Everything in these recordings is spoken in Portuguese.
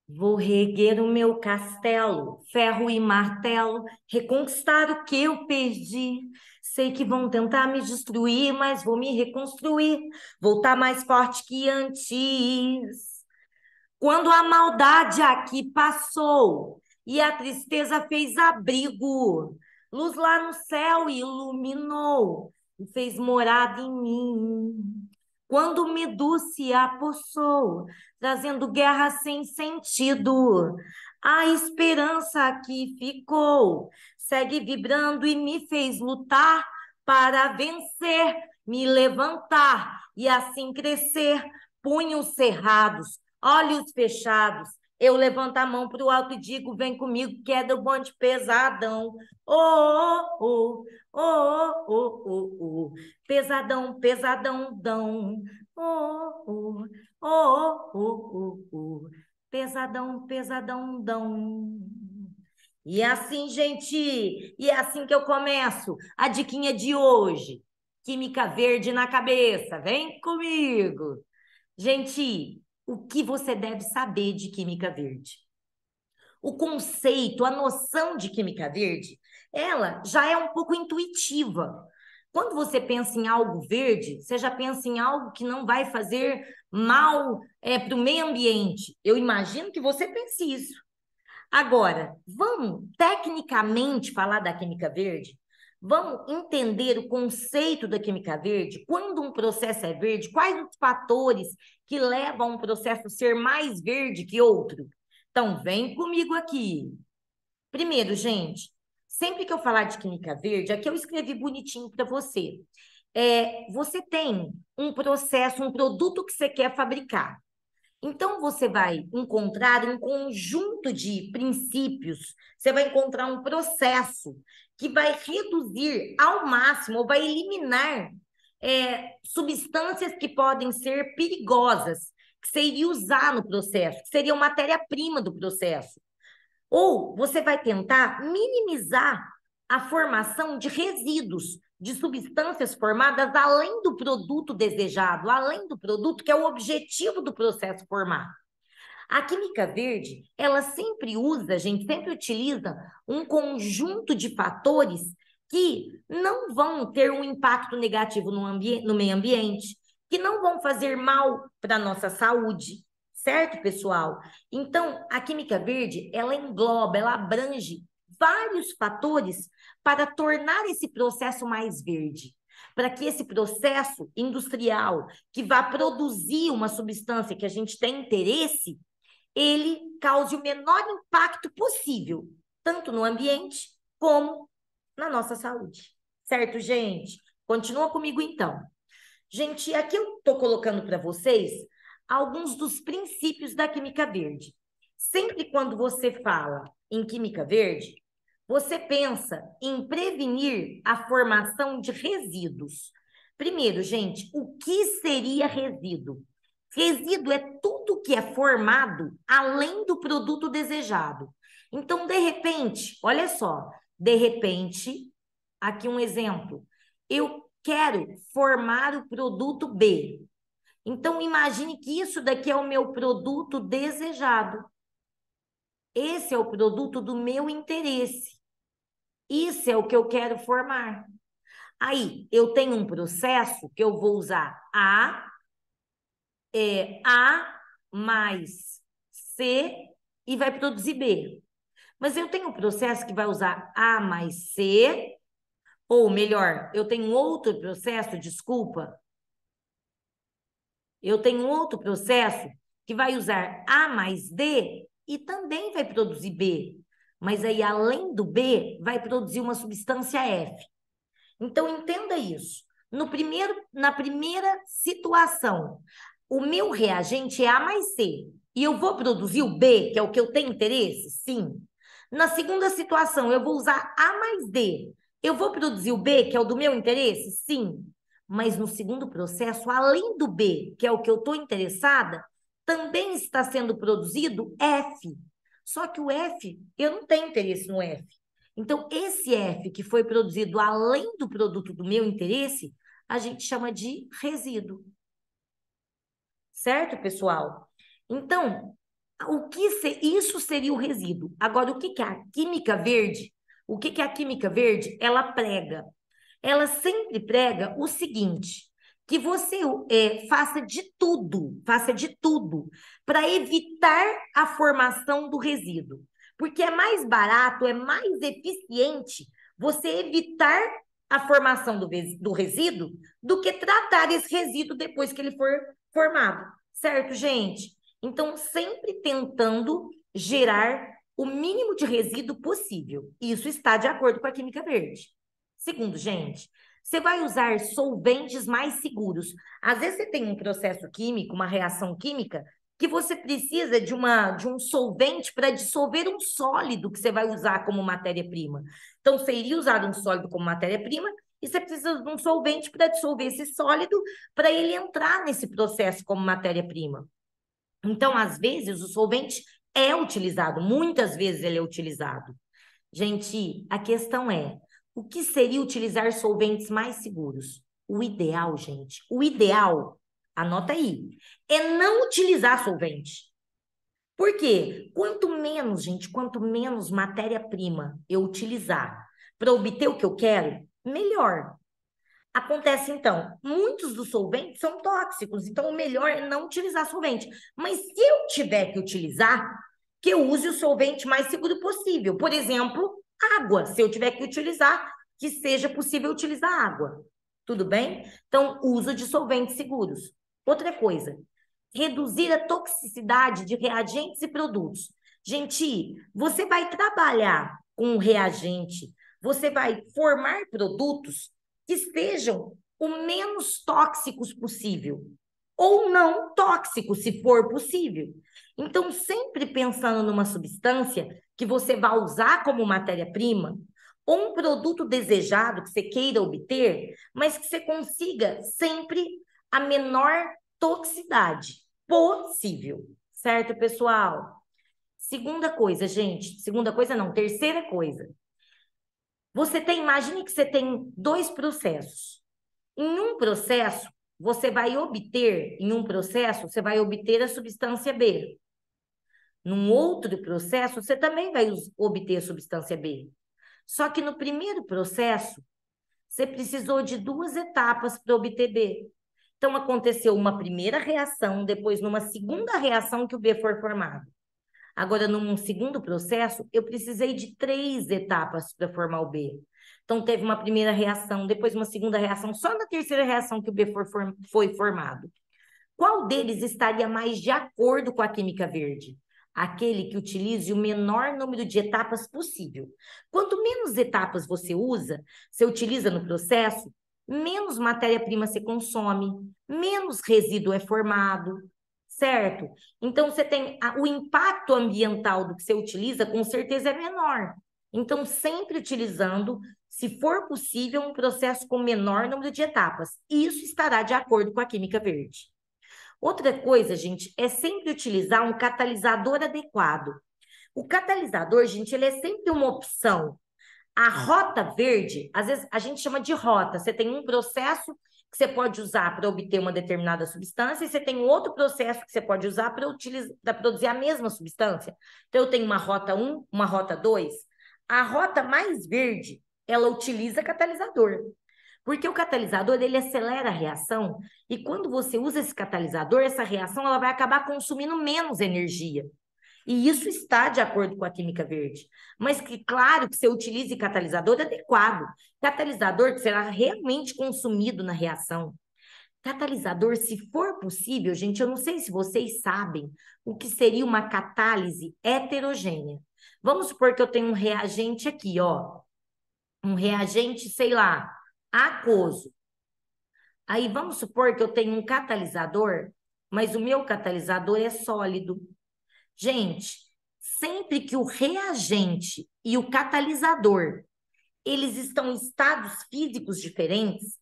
Vou reerguer o meu castelo, ferro e martelo, reconquistar o que eu perdi. Sei que vão tentar me destruir, mas vou me reconstruir, voltar mais forte que antes. Quando a maldade aqui passou e a tristeza fez abrigo, luz lá no céu iluminou e fez morada em mim. Quando Medu se apossou, trazendo guerra sem sentido, a esperança aqui ficou, segue vibrando e me fez lutar para vencer, me levantar e assim crescer, punhos cerrados, olhos fechados. Eu levanto a mão para o alto e digo: vem comigo, que é do bonde pesadão. Oh, oh, oh, oh, oh, oh, oh. Pesadão, pesadão, dão. Oh, oh, oh, oh, oh, oh. Pesadão, pesadão, dão. E é assim, gente, e é assim que eu começo a diquinha de hoje. Química verde na cabeça, vem comigo. Gente, o que você deve saber de química verde? O conceito, a noção de química verde, ela já é um pouco intuitiva. Quando você pensa em algo verde, você já pensa em algo que não vai fazer mal para o meio ambiente. Eu imagino que você pense isso. Agora, vamos tecnicamente falar da química verde? Vamos entender o conceito da química verde? Quando um processo é verde, quais os fatores que levam um processo a ser mais verde que outro? Então, vem comigo aqui. Primeiro, gente, sempre que eu falar de química verde, aqui eu escrevi bonitinho para você. Você tem um processo, um produto que você quer fabricar. Então, você vai encontrar um conjunto de princípios, você vai encontrar um processo que vai reduzir ao máximo, ou vai eliminar substâncias que podem ser perigosas, que você iria usar no processo, que seriam matéria-prima do processo. Ou você vai tentar minimizar a formação de resíduos, de substâncias formadas além do produto desejado, além do produto que é o objetivo do processo formar. A química verde, ela sempre usa, a gente sempre utiliza um conjunto de fatores que não vão ter um impacto negativo no meio ambiente, que não vão fazer mal para a nossa saúde, certo, pessoal? Então, a química verde, ela engloba, ela abrange vários fatores para tornar esse processo mais verde, para que esse processo industrial que vai produzir uma substância que a gente tem interesse, ele cause o menor impacto possível, tanto no ambiente como na nossa saúde. Certo, gente? Continua comigo então. Gente, aqui eu estou colocando para vocês alguns dos princípios da química verde. Sempre quando você fala em química verde, você pensa em prevenir a formação de resíduos. Primeiro, gente, o que seria resíduo? Resíduo é tudo que é formado além do produto desejado. Então, de repente, olha só, de repente, aqui um exemplo. Eu quero formar o produto B. Então, imagine que isso daqui é o meu produto desejado. Esse é o produto do meu interesse. Isso é o que eu quero formar. Aí, eu tenho um processo que eu vou usar A mais C e vai produzir B. Mas eu tenho um processo que vai usar A mais C, ou melhor, eu tenho outro processo, desculpa, eu tenho outro processo que vai usar A mais D e também vai produzir B. Mas aí, além do B, vai produzir uma substância F. Então, entenda isso. Na primeira situação, o meu reagente é A mais C. E eu vou produzir o B, que é o que eu tenho interesse? Sim. Na segunda situação, eu vou usar A mais D. Eu vou produzir o B, que é o do meu interesse? Sim. Mas no segundo processo, além do B, que é o que eu estou interessada, também está sendo produzido F. Só que o F, eu não tenho interesse no F. Então, esse F que foi produzido além do produto do meu interesse, a gente chama de resíduo. Certo, pessoal? Então, Isso seria o resíduo. Agora, o que que é a química verde? O que que é a química verde? Ela prega. Ela sempre prega o seguinte, que você faça de tudo para evitar a formação do resíduo. Porque é mais barato, é mais eficiente você evitar a formação do resíduo do que tratar esse resíduo depois que ele for formado. Certo, gente? Então, sempre tentando gerar o mínimo de resíduo possível. Isso está de acordo com a química verde. Segundo, gente, você vai usar solventes mais seguros. Às vezes você tem um processo químico, uma reação química, que você precisa de um solvente para dissolver um sólido que você vai usar como matéria-prima. Então, você iria usar um sólido como matéria-prima e você precisa de um solvente para dissolver esse sólido para ele entrar nesse processo como matéria-prima. Então, às vezes, o solvente é utilizado, muitas vezes ele é utilizado. Gente, a questão é, o que seria utilizar solventes mais seguros? O ideal, gente, o ideal, anota aí, é não utilizar solvente. Por quê? Quanto menos, gente, quanto menos matéria-prima eu utilizar para obter o que eu quero, melhor. Acontece então, muitos dos solventes são tóxicos, então o melhor é não utilizar solvente. Mas se eu tiver que utilizar, que eu use o solvente mais seguro possível. Por exemplo, água. Se eu tiver que utilizar, que seja possível utilizar água. Tudo bem? Então, uso de solventes seguros. Outra coisa, reduzir a toxicidade de reagentes e produtos. Gente, você vai trabalhar com o reagente, você vai formar produtos que sejam o menos tóxicos possível, ou não tóxicos, se for possível. Então, sempre pensando numa substância que você vai usar como matéria-prima, ou um produto desejado que você queira obter, mas que você consiga sempre a menor toxicidade possível. Certo, pessoal? Segunda coisa, gente. Segunda coisa não, terceira coisa. Imagine que você tem dois processos. Em um processo, você vai obter a substância B. Num outro processo, você também vai obter a substância B. Só que no primeiro processo, você precisou de duas etapas para obter B. Então, aconteceu uma primeira reação, depois numa segunda reação que o B for formado. Agora, num segundo processo, eu precisei de três etapas para formar o B. Então, teve uma primeira reação, depois uma segunda reação, só na terceira reação que o B foi formado. Qual deles estaria mais de acordo com a química verde? Aquele que utilize o menor número de etapas possível. Quanto menos etapas você utiliza no processo, menos matéria-prima você consome, menos resíduo é formado, certo? Então, o impacto ambiental do que você utiliza, com certeza, é menor. Então, sempre utilizando, se for possível, um processo com menor número de etapas. Isso estará de acordo com a química verde. Outra coisa, gente, é sempre utilizar um catalisador adequado. O catalisador, gente, ele é sempre uma opção. A rota verde, às vezes a gente chama de rota. Você tem um processo que você pode usar para obter uma determinada substância e você tem um outro processo que você pode usar para produzir a mesma substância. Então, eu tenho uma rota 1, uma rota 2. A rota mais verde, ela utiliza catalisador. Porque o catalisador, ele acelera a reação e quando você usa esse catalisador, essa reação ela vai acabar consumindo menos energia. E isso está de acordo com a química verde. Mas que, claro, que você utilize catalisador adequado. Catalisador que será realmente consumido na reação. Catalisador, se for possível, gente, eu não sei se vocês sabem o que seria uma catálise heterogênea. Vamos supor que eu tenho um reagente aqui, ó. Um reagente, sei lá, aquoso. Aí vamos supor que eu tenho um catalisador, mas o meu catalisador é sólido. Gente, sempre que o reagente e o catalisador, eles estão em estados físicos diferentes,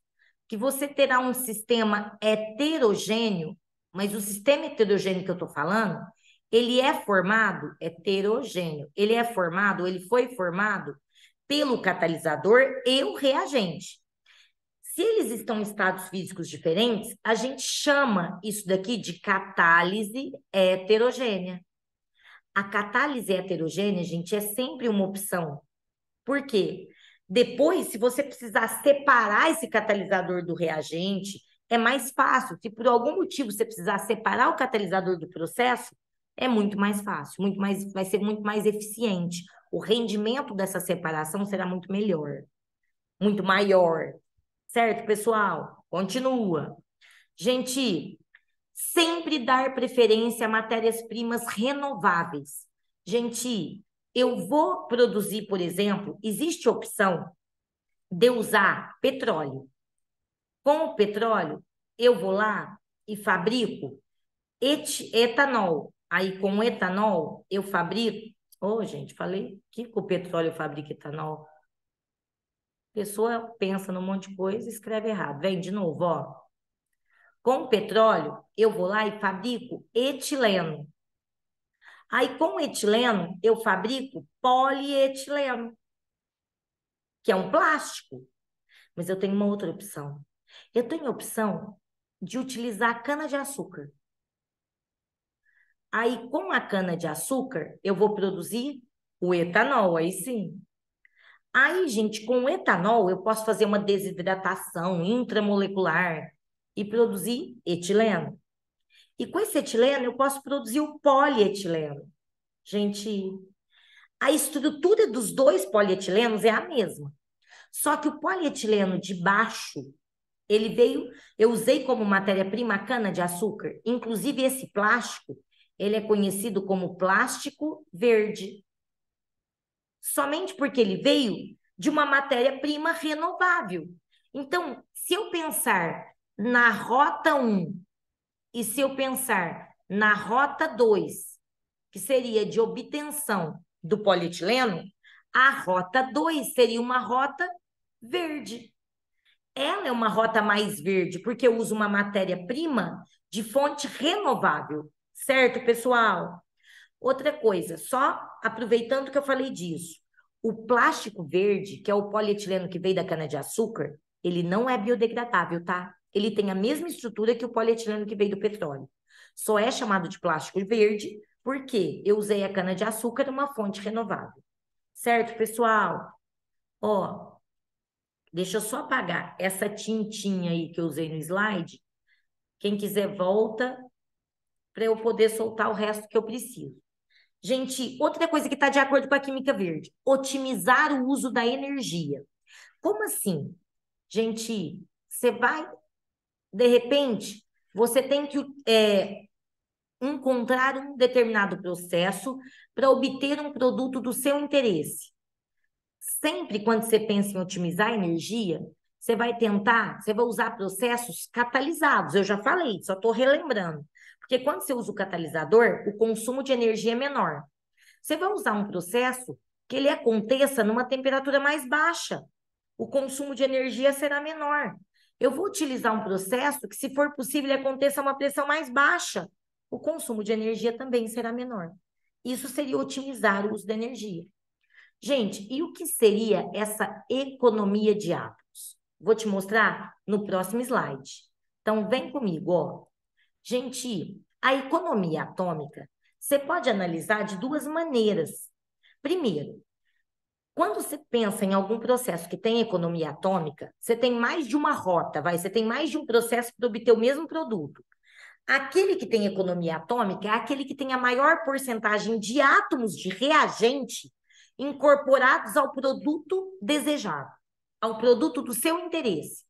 que você terá um sistema heterogêneo, mas o sistema heterogêneo que eu estou falando, ele é formado heterogêneo. Ele foi formado pelo catalisador e o reagente. Se eles estão em estados físicos diferentes, a gente chama isso daqui de catálise heterogênea. A catálise heterogênea, gente, é sempre uma opção. Por quê? Depois, se você precisar separar esse catalisador do reagente, é mais fácil. Se por algum motivo você precisar separar o catalisador do processo, é muito mais fácil, muito mais, vai ser muito mais eficiente. O rendimento dessa separação será muito melhor, muito maior. Certo, pessoal? Continua. Gente, sempre dar preferência a matérias-primas renováveis. Gente, eu vou produzir, por exemplo, existe a opção de usar petróleo. Com o petróleo, eu vou lá e fabrico etanol. Aí, com o etanol, eu fabrico. Ô, gente, falei que com o petróleo eu fabrico etanol. A pessoa pensa num monte de coisa e escreve errado. Vem de novo, ó. Com o petróleo, eu vou lá e fabrico etileno. Aí, com o etileno, eu fabrico polietileno, que é um plástico. Mas eu tenho uma outra opção. Eu tenho a opção de utilizar cana-de-açúcar. Aí, com a cana-de-açúcar, eu vou produzir o etanol, aí sim. Aí, gente, com o etanol, eu posso fazer uma desidratação intramolecular e produzir etileno. E com esse etileno, eu posso produzir o polietileno. Gente, a estrutura dos dois polietilenos é a mesma. Só que o polietileno de baixo, ele veio, eu usei como matéria-prima a cana-de-açúcar. Inclusive, esse plástico, ele é conhecido como plástico verde. Somente porque ele veio de uma matéria-prima renovável. Então, se eu pensar na rota 1 e se eu pensar na rota 2, que seria de obtenção do polietileno, a rota 2 seria uma rota verde. Ela é uma rota mais verde, porque eu uso uma matéria-prima de fonte renovável, certo, pessoal? Outra coisa, só aproveitando que eu falei disso, o plástico verde, que é o polietileno que veio da cana-de-açúcar, ele não é biodegradável, tá? Ele tem a mesma estrutura que o polietileno que veio do petróleo. Só é chamado de plástico verde porque eu usei a cana-de-açúcar uma fonte renovável. Certo, pessoal? Ó, deixa eu só apagar essa tintinha aí que eu usei no slide. Quem quiser volta para eu poder soltar o resto que eu preciso. Gente, outra coisa que está de acordo com a química verde, otimizar o uso da energia. Como assim? Gente, você vai, de repente, você tem que encontrar um determinado processo para obter um produto do seu interesse. Sempre quando você pensa em otimizar a energia, você vai usar processos catalisados. Eu já falei, só estou relembrando. Porque quando você usa o catalisador, o consumo de energia é menor. Você vai usar um processo que ele aconteça numa temperatura mais baixa. O consumo de energia será menor. Eu vou utilizar um processo que, se for possível, ele aconteça a uma pressão mais baixa. O consumo de energia também será menor. Isso seria otimizar o uso da energia. Gente, e o que seria essa economia de átomos? Vou te mostrar no próximo slide. Então, vem comigo, ó. Gente, a economia atômica, você pode analisar de duas maneiras. Primeiro, quando você pensa em algum processo que tem economia atômica, você tem mais de uma rota, você tem mais de um processo para obter o mesmo produto. Aquele que tem economia atômica é aquele que tem a maior porcentagem de átomos de reagente incorporados ao produto desejado, ao produto do seu interesse.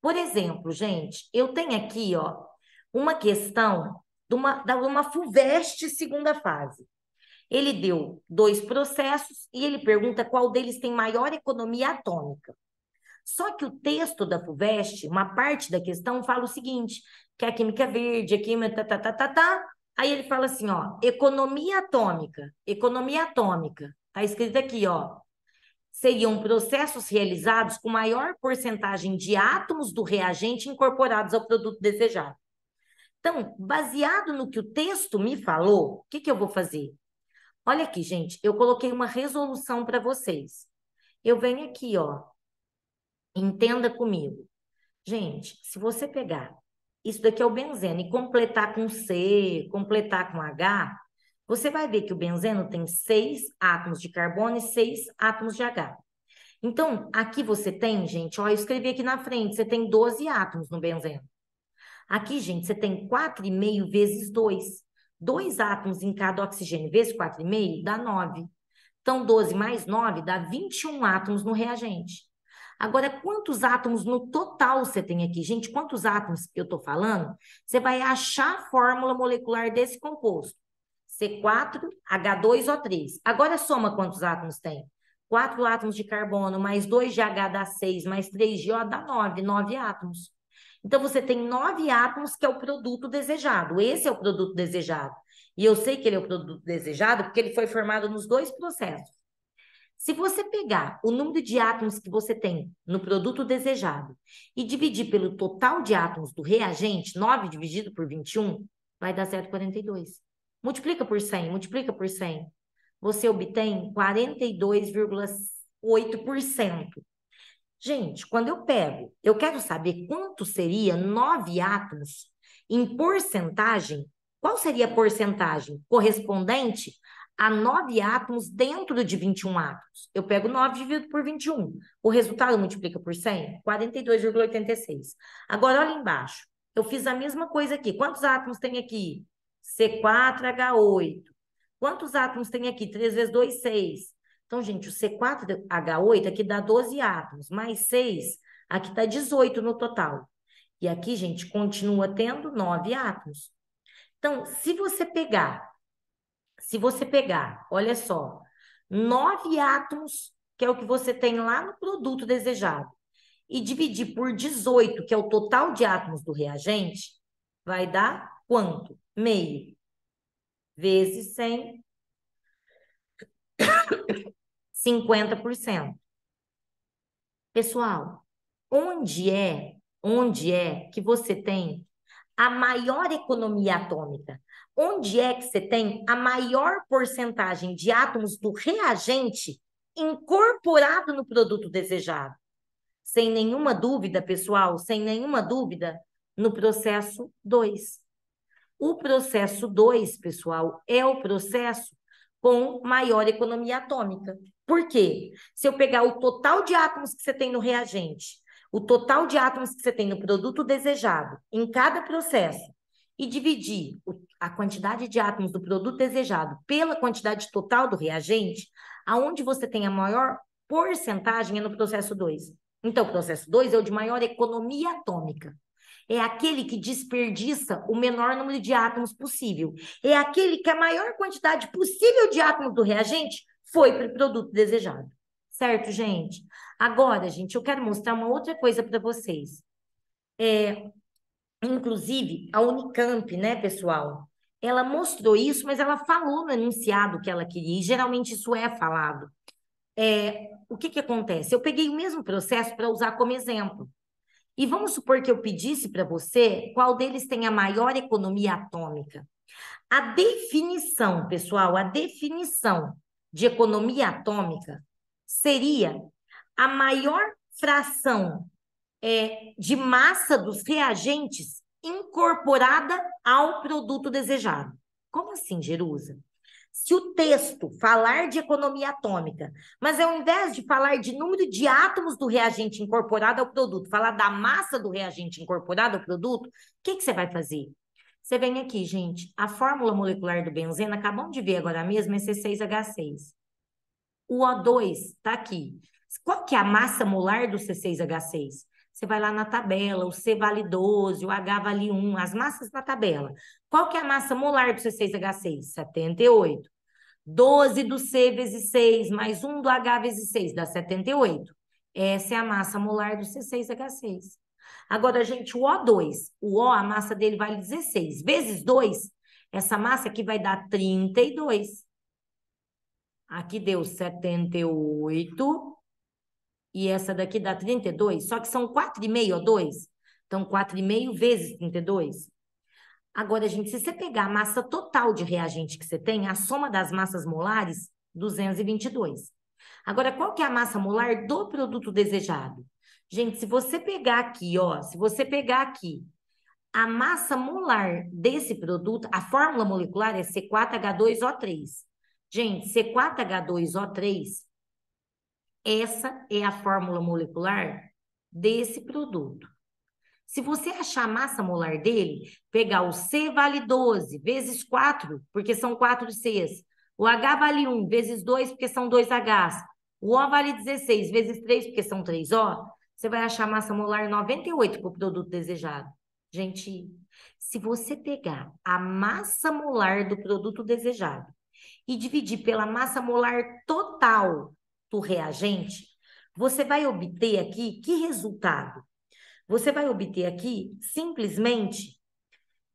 Por exemplo, gente, eu tenho aqui, ó, uma questão de uma FUVEST segunda fase. Ele deu dois processos e ele pergunta qual deles tem maior economia atômica. Só que o texto da FUVEST, uma parte da questão, fala o seguinte, que a química verde, a química tá. Aí ele fala assim, ó, economia atômica. Tá escrito aqui, ó, seriam processos realizados com maior porcentagem de átomos do reagente incorporados ao produto desejado. Então, baseado no que o texto me falou, o que que eu vou fazer? Olha aqui, gente, eu coloquei uma resolução para vocês. Eu venho aqui, ó, entenda comigo. Gente, se você pegar isso daqui é o benzeno e completar com C, completar com H, Você vai ver que o benzeno tem 6 átomos de carbono e 6 átomos de H. Então, aqui você tem, gente, ó, eu escrevi aqui na frente, você tem 12 átomos no benzeno. Aqui, gente, você tem 4,5 vezes 2. 2 átomos em cada oxigênio vezes 4,5 dá 9. Então, 12 mais 9 dá 21 átomos no reagente. Agora, quantos átomos no total você tem aqui? Gente, quantos átomos que eu estou falando? Você vai achar a fórmula molecular desse composto. C4H2O3. Agora, soma quantos átomos tem? 4 átomos de carbono, mais 2 de H dá 6, mais 3 de O dá 9. 9 átomos. Então, você tem 9 átomos que é o produto desejado. Esse é o produto desejado. E eu sei que ele é o produto desejado porque ele foi formado nos dois processos. Se você pegar o número de átomos que você tem no produto desejado e dividir pelo total de átomos do reagente, 9 dividido por 21, vai dar 0,42. Multiplica por 100, multiplica por 100. Você obtém 42,8%. Gente, quando eu quero saber quanto seria 9 átomos em porcentagem. Qual seria a porcentagem correspondente a 9 átomos dentro de 21 átomos? Eu pego 9 dividido por 21. O resultado multiplica por 100, 42,86. Agora, olha embaixo. Eu fiz a mesma coisa aqui. Quantos átomos tem aqui? C4H8. Quantos átomos tem aqui? 3 vezes 2, 6. Então, gente, o C4H8 aqui dá 12 átomos, mais 6, aqui dá 18 no total. E aqui, gente, continua tendo 9 átomos. Então, se você pegar, olha só, 9 átomos, que é o que você tem lá no produto desejado, e dividir por 18, que é o total de átomos do reagente, vai dar quanto? Meio vezes 100, 50%. Pessoal, onde é que você tem a maior economia atômica? Onde é que você tem a maior porcentagem de átomos do reagente incorporado no produto desejado? Sem nenhuma dúvida, pessoal, sem nenhuma dúvida, no processo 2. O processo 2, pessoal, é o processo com maior economia atômica. Por quê? Se eu pegar o total de átomos que você tem no reagente, o total de átomos que você tem no produto desejado, em cada processo, e dividir a quantidade de átomos do produto desejado pela quantidade total do reagente, aonde você tem a maior porcentagem é no processo 2. Então, o processo 2 é o de maior economia atômica. É aquele que desperdiça o menor número de átomos possível. É aquele que a maior quantidade possível de átomos do reagente foi para o produto desejado. Certo, gente? Agora, gente, eu quero mostrar uma outra coisa para vocês. Inclusive, a Unicamp, né, pessoal? Ela mostrou isso, mas ela falou no enunciado que ela queria, e geralmente isso é falado. O que acontece? Eu peguei o mesmo processo para usar como exemplo. E vamos supor que eu pedisse para você qual deles tem a maior economia atômica. A definição, pessoal, a definição de economia atômica seria a maior fração de massa dos reagentes incorporada ao produto desejado. Como assim, Jerusa? Se o texto falar de economia atômica, mas ao invés de falar de número de átomos do reagente incorporado ao produto, falar da massa do reagente incorporado ao produto, o que você vai fazer? Você vem aqui, gente, a fórmula molecular do benzeno, acabamos de ver agora mesmo, é C6H6. O O2 está aqui. Qual que é a massa molar do C6H6? Você vai lá na tabela, o C vale 12, o H vale 1, as massas na tabela. Qual que é a massa molar do C6H6? 78. 12 do C vezes 6, mais 1 do H vezes 6, dá 78. Essa é a massa molar do C6H6. Agora, gente, o O2, a massa dele vale 16. Vezes 2, essa massa aqui vai dar 32. Aqui deu 78. E essa daqui dá 32. Só que são 4,5 O2. Então, 4,5 vezes 32. Agora, gente, se você pegar a massa total de reagente que você tem, a soma das massas molares, 222. Agora, qual que é a massa molar do produto desejado? Gente, se você pegar aqui, ó, se você pegar aqui A massa molar desse produto, a fórmula molecular é C4H2O3. Gente, C4H2O3, essa é a fórmula molecular desse produto. Se você achar a massa molar dele, pegar o C vale 12 vezes 4, porque são 4 Cs. O H vale 1 vezes 2, porque são 2 Hs. O O vale 16 vezes 3, porque são 3 O. Você vai achar a massa molar 98 para o produto desejado. Gente, se você pegar a massa molar do produto desejado e dividir pela massa molar total do reagente, você vai obter aqui que resultado? Você vai obter aqui simplesmente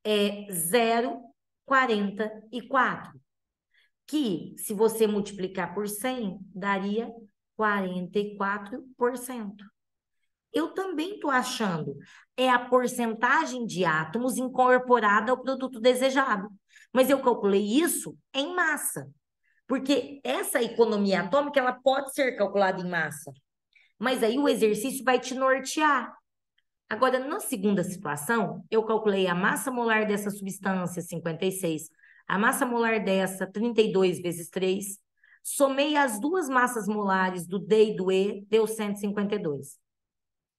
0,44, que se você multiplicar por 100, daria 44%. Eu também estou achando, é a porcentagem de átomos incorporada ao produto desejado. Mas eu calculei isso em massa, porque essa economia atômica ela pode ser calculada em massa, mas aí o exercício vai te nortear. Agora, na segunda situação, eu calculei a massa molar dessa substância, 56, a massa molar dessa, 32 vezes 3, somei as duas massas molares do D e do E, deu 152.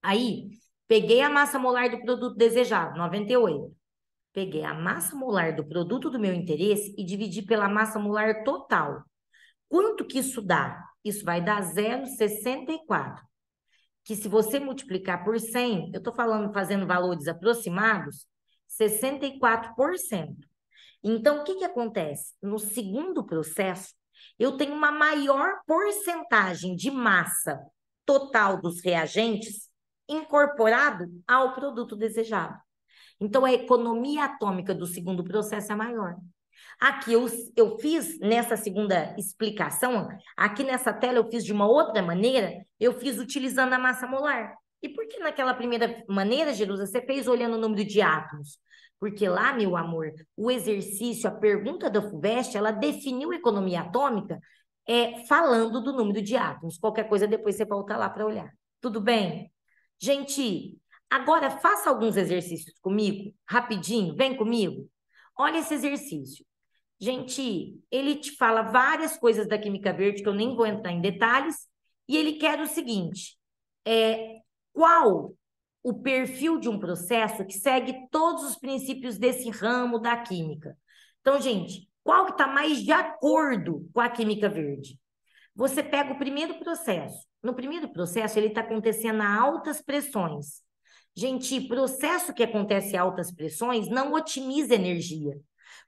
Aí, peguei a massa molar do produto desejado, 98. Peguei a massa molar do produto do meu interesse e dividi pela massa molar total. Quanto que isso dá? Isso vai dar 0,64. Que se você multiplicar por 100, eu estou falando, fazendo valores aproximados, 64%. Então, o que acontece? No segundo processo, eu tenho uma maior porcentagem de massa total dos reagentes incorporado ao produto desejado. Então, a economia atômica do segundo processo é maior. Aqui eu fiz nessa segunda explicação, aqui nessa tela eu fiz de uma outra maneira, eu fiz utilizando a massa molar. E por que naquela primeira maneira, Jerusa, você fez olhando o número de átomos? Porque lá, meu amor, o exercício, a pergunta da FUVEST, ela definiu economia atômica falando do número de átomos. Qualquer coisa depois você volta lá para olhar. Tudo bem? Gente, agora faça alguns exercícios comigo, rapidinho, vem comigo. Olha esse exercício. Gente, ele te fala várias coisas da química verde que eu nem vou entrar em detalhes, e ele quer o seguinte: qual o perfil de um processo que segue todos os princípios desse ramo da química? Então, gente, qual que está mais de acordo com a química verde? Você pega o primeiro processo. No primeiro processo, ele está acontecendo a altas pressões. Gente, processo que acontece a altas pressões não otimiza energia.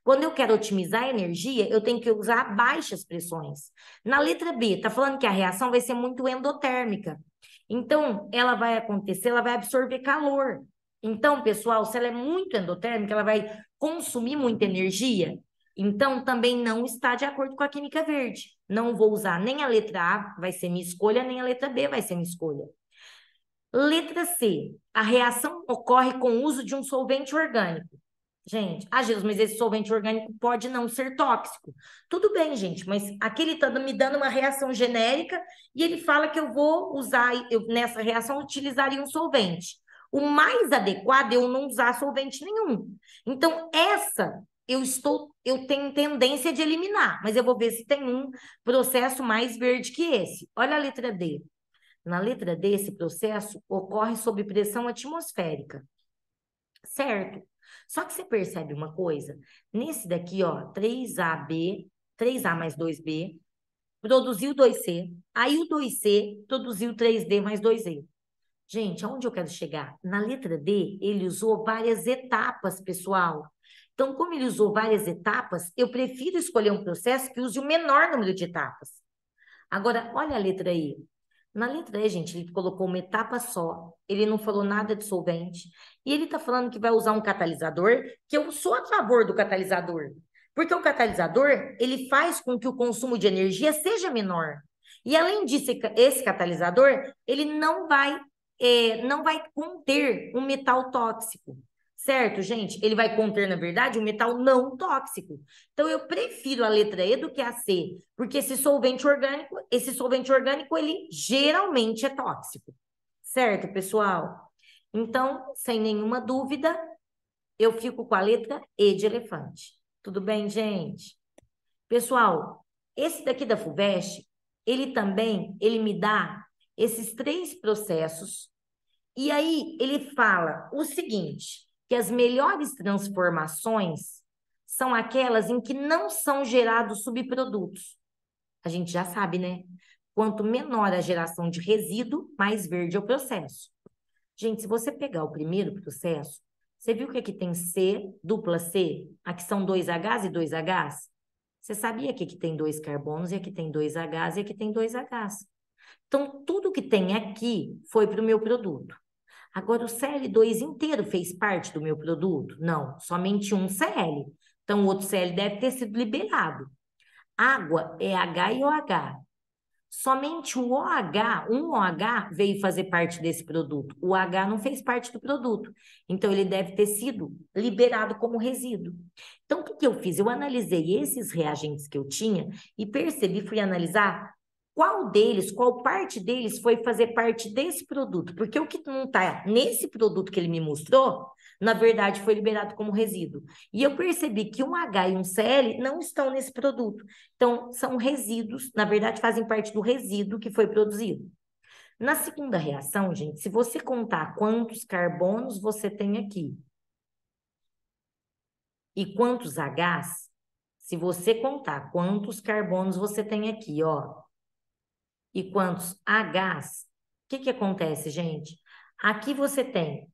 Quando eu quero otimizar a energia, eu tenho que usar baixas pressões. Na letra B, está falando que a reação vai ser muito endotérmica. Então, ela vai acontecer, ela vai absorver calor. Então, pessoal, se ela é muito endotérmica, ela vai consumir muita energia. Então, também não está de acordo com a química verde. Não vou usar nem a letra A, vai ser minha escolha, nem a letra B vai ser minha escolha. Letra C, a reação ocorre com o uso de um solvente orgânico. Gente, Jesus, mas esse solvente orgânico pode não ser tóxico. Tudo bem, gente, mas aqui ele está me dando uma reação genérica e ele fala que eu vou usar, nessa reação, utilizaria um solvente. O mais adequado é eu não usar solvente nenhum. Então, essa eu tenho tendência de eliminar, mas eu vou ver se tem um processo mais verde que esse. Olha a letra D. Na letra D, esse processo ocorre sob pressão atmosférica. Certo? Só que você percebe uma coisa? Nesse daqui, ó, 3AB, 3A mais 2B, produziu 2C. Aí o 2C produziu 3D mais 2E. Gente, aonde eu quero chegar? Na letra D, ele usou várias etapas, pessoal. Então, como ele usou várias etapas, eu prefiro escolher um processo que use o menor número de etapas. Agora, olha a letra E. Na letra E, gente, ele colocou uma etapa só, ele não falou nada de solvente, e ele está falando que vai usar um catalisador, que eu sou a favor do catalisador, porque o catalisador, ele faz com que o consumo de energia seja menor. E além disso, esse catalisador, ele não vai conter um metal tóxico. Certo, gente? Ele vai conter, na verdade, um metal não tóxico. Então, eu prefiro a letra E do que a C, porque esse solvente orgânico, ele geralmente é tóxico. Certo, pessoal? Então, sem nenhuma dúvida, eu fico com a letra E de elefante. Tudo bem, gente? Pessoal, esse daqui da FUVEST, ele me dá esses 3 processos, e aí ele fala o seguinte, que as melhores transformações são aquelas em que não são gerados subprodutos. A gente já sabe, né? Quanto menor a geração de resíduo, mais verde é o processo. Gente, se você pegar o primeiro processo, você viu que aqui tem C, dupla C? Aqui são 2 Hs e 2 Hs? Você sabia que aqui tem 2 carbonos e aqui tem 2 Hs e aqui tem 2 Hs. Então, tudo que tem aqui foi para o meu produto. Agora, o Cl2 inteiro fez parte do meu produto? Não, somente um Cl. Então, o outro Cl deve ter sido liberado. Água é H e OH. Somente o OH, um OH veio fazer parte desse produto. O H não fez parte do produto. Então, ele deve ter sido liberado como resíduo. Então, o que que eu fiz? Eu analisei esses reagentes que eu tinha e percebi, fui analisar qual deles, qual parte deles foi fazer parte desse produto. Porque o que não está nesse produto que ele me mostrou, na verdade, foi liberado como resíduo. E eu percebi que um H e um Cl não estão nesse produto. Então, são resíduos, na verdade, fazem parte do resíduo que foi produzido. Na segunda reação, gente, se você contar quantos carbonos você tem aqui e quantos Hs, se você contar quantos carbonos você tem aqui, ó, e quantos Hs, o que que acontece, gente? Aqui você tem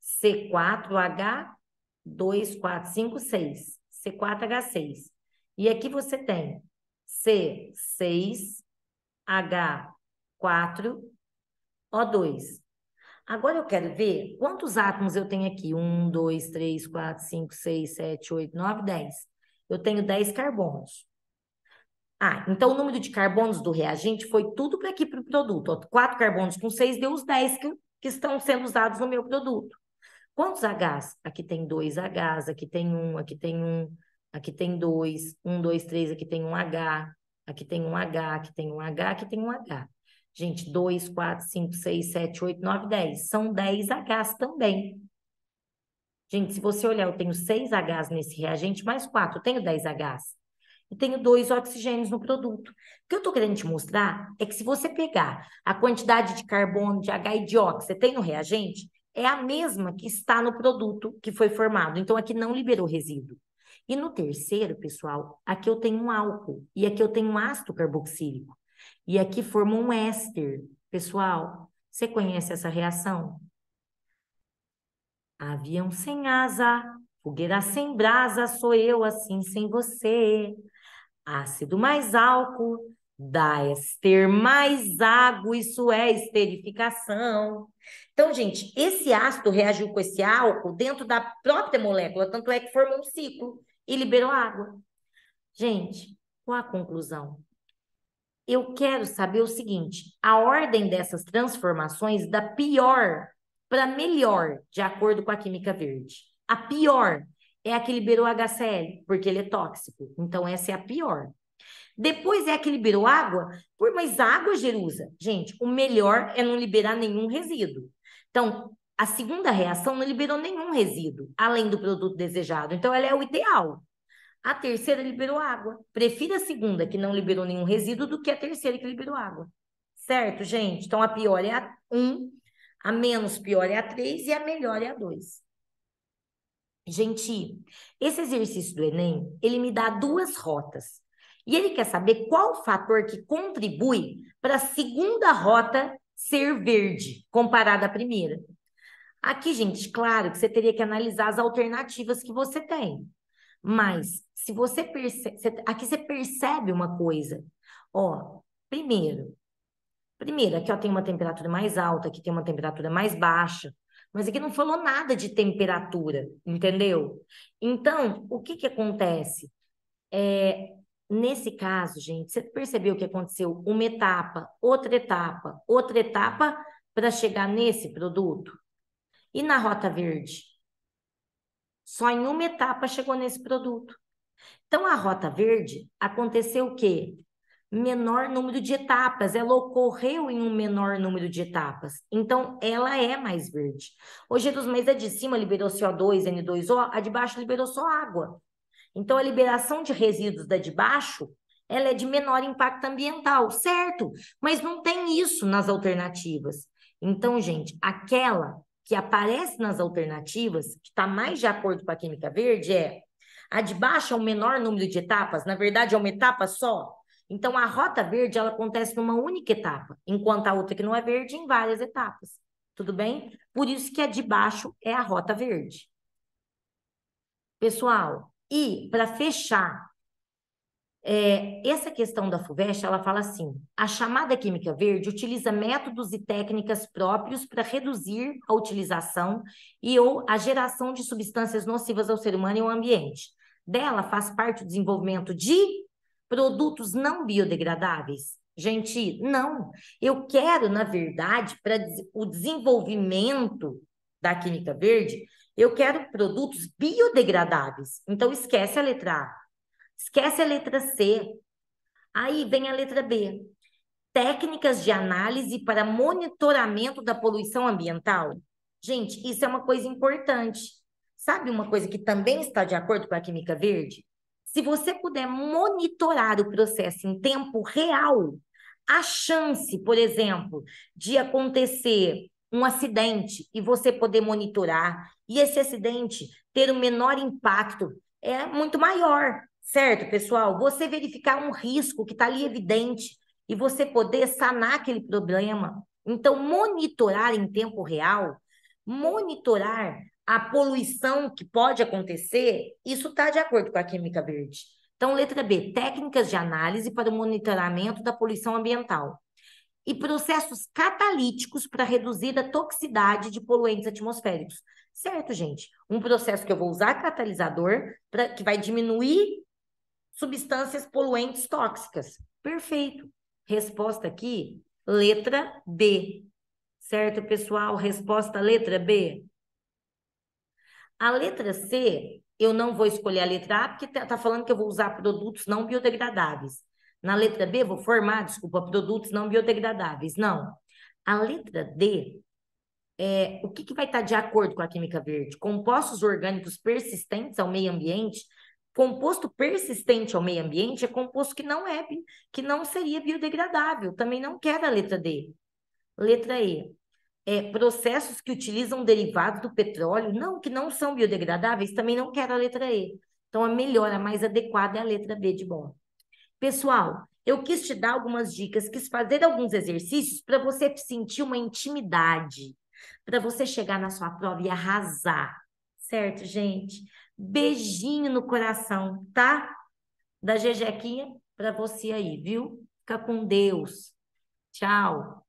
C4H2, 4, 5, 6. C4H6. E aqui você tem C6H4O2. Agora eu quero ver quantos átomos eu tenho aqui. 1, 2, 3, 4, 5, 6, 7, 8, 9, 10. Eu tenho 10 carbonos. Ah, então o número de carbonos do reagente foi tudo para aqui para o produto. Ó, 4 carbonos com 6 deu os 10 que estão sendo usados no meu produto. Quantos Hs? Aqui tem 2 Hs, aqui tem 1, aqui tem 1, aqui tem 2, 1, 2, 3, aqui tem um H, aqui tem um H, aqui tem um H, aqui tem um H. Gente, 2, 4, 5, 6, 7, 8, 9, 10. São 10 Hs também. Gente, se você olhar, eu tenho 6 Hs nesse reagente, mais 4, eu tenho 10 Hs. E tenho 2 oxigênios no produto. O que eu estou querendo te mostrar é que se você pegar a quantidade de carbono, de H e de O que você tem no reagente, é a mesma que está no produto que foi formado. Então, aqui não liberou resíduo. E no terceiro, pessoal, aqui eu tenho um álcool e aqui eu tenho um ácido carboxílico. E aqui forma um éster. Pessoal, você conhece essa reação? Avião sem asa, fogueira sem brasa, sou eu assim sem você. Ácido mais álcool dá éster mais água, isso é esterificação. Então, gente, esse ácido reagiu com esse álcool dentro da própria molécula, tanto é que formou um ciclo e liberou água. Gente, qual a conclusão? Eu quero saber o seguinte: a ordem dessas transformações da pior para melhor, de acordo com a química verde. A pior é a que liberou HCl, porque ele é tóxico. Então, essa é a pior. Depois é a que liberou água. Mas água, Jerusa, gente, o melhor é não liberar nenhum resíduo. Então, a segunda reação não liberou nenhum resíduo, além do produto desejado. Então, ela é o ideal. A terceira liberou água. Prefiro a segunda, que não liberou nenhum resíduo, do que a terceira, que liberou água. Certo, gente? Então, a pior é a 1, a menos pior é a 3 e a melhor é a 2. Gente, esse exercício do Enem, ele me dá 2 rotas. E ele quer saber qual o fator que contribui para a segunda rota ser verde, comparada à primeira. Aqui, gente, claro que você teria que analisar as alternativas que você tem. Mas, se você percebe, aqui você percebe uma coisa. Ó, primeiro, aqui ó, tem uma temperatura mais alta, aqui tem uma temperatura mais baixa. Mas aqui não falou nada de temperatura, entendeu? Então, o que que acontece? Nesse caso, gente, você percebeu o que aconteceu? Uma etapa, outra etapa para chegar nesse produto? E na rota verde? Só em uma etapa chegou nesse produto. Então, a rota verde aconteceu o quê? menor número de etapas, ela ocorreu em um menor número de etapas, então ela é mais verde. Ô Jesus, mas a de cima liberou CO2, N2O, a de baixo liberou só água. Então a liberação de resíduos da de baixo, ela é de menor impacto ambiental, certo? Mas não tem isso nas alternativas. Então, gente, aquela que aparece nas alternativas, que está mais de acordo com a química verde, é a de baixo é o menor número de etapas, na verdade é uma etapa só. Então, a rota verde, ela acontece numa única etapa, enquanto a outra que não é verde, em várias etapas. Tudo bem? Por isso que a de baixo é a rota verde. Pessoal, e para fechar, essa questão da FUVEST, ela fala assim, a chamada química verde utiliza métodos e técnicas próprios para reduzir a utilização e ou a geração de substâncias nocivas ao ser humano e ao ambiente. Dela faz parte o desenvolvimento de produtos não biodegradáveis. Gente, não. Eu quero, na verdade, para o desenvolvimento da química verde, eu quero produtos biodegradáveis. Então, esquece a letra A. Esquece a letra C. Aí vem a letra B. Técnicas de análise para monitoramento da poluição ambiental. Gente, isso é uma coisa importante. Sabe uma coisa que também está de acordo com a química verde? Se você puder monitorar o processo em tempo real, a chance, por exemplo, de acontecer um acidente e você poder monitorar e esse acidente ter o menor impacto é muito maior, certo, pessoal? Você verificar um risco que está ali evidente e você poder sanar aquele problema. Então, monitorar em tempo real, monitorar a poluição que pode acontecer, isso está de acordo com a química verde. Então, letra B, técnicas de análise para o monitoramento da poluição ambiental e processos catalíticos para reduzir a toxicidade de poluentes atmosféricos. Certo, gente? Um processo que eu vou usar catalisador que vai diminuir substâncias poluentes tóxicas. Perfeito. Resposta aqui, letra B. Certo, pessoal? Resposta letra B. A letra C, eu não vou escolher a letra A, porque está falando que eu vou usar produtos não biodegradáveis. Na letra B, vou formar, desculpa, produtos não biodegradáveis. Não. A letra D, o que vai estar de acordo com a química verde? Compostos orgânicos persistentes ao meio ambiente. Composto persistente ao meio ambiente é composto que não seria biodegradável. Também não quero a letra D. Letra E. Processos que utilizam derivados do petróleo, não, que não são biodegradáveis, também não quero a letra E. Então, a melhor, a mais adequada é a letra B de bom. Pessoal, eu quis te dar algumas dicas, quis fazer alguns exercícios para você sentir uma intimidade, para você chegar na sua prova e arrasar. Certo, gente? Beijinho no coração, tá? Da Jejequinha para você aí, viu? Fica com Deus. Tchau.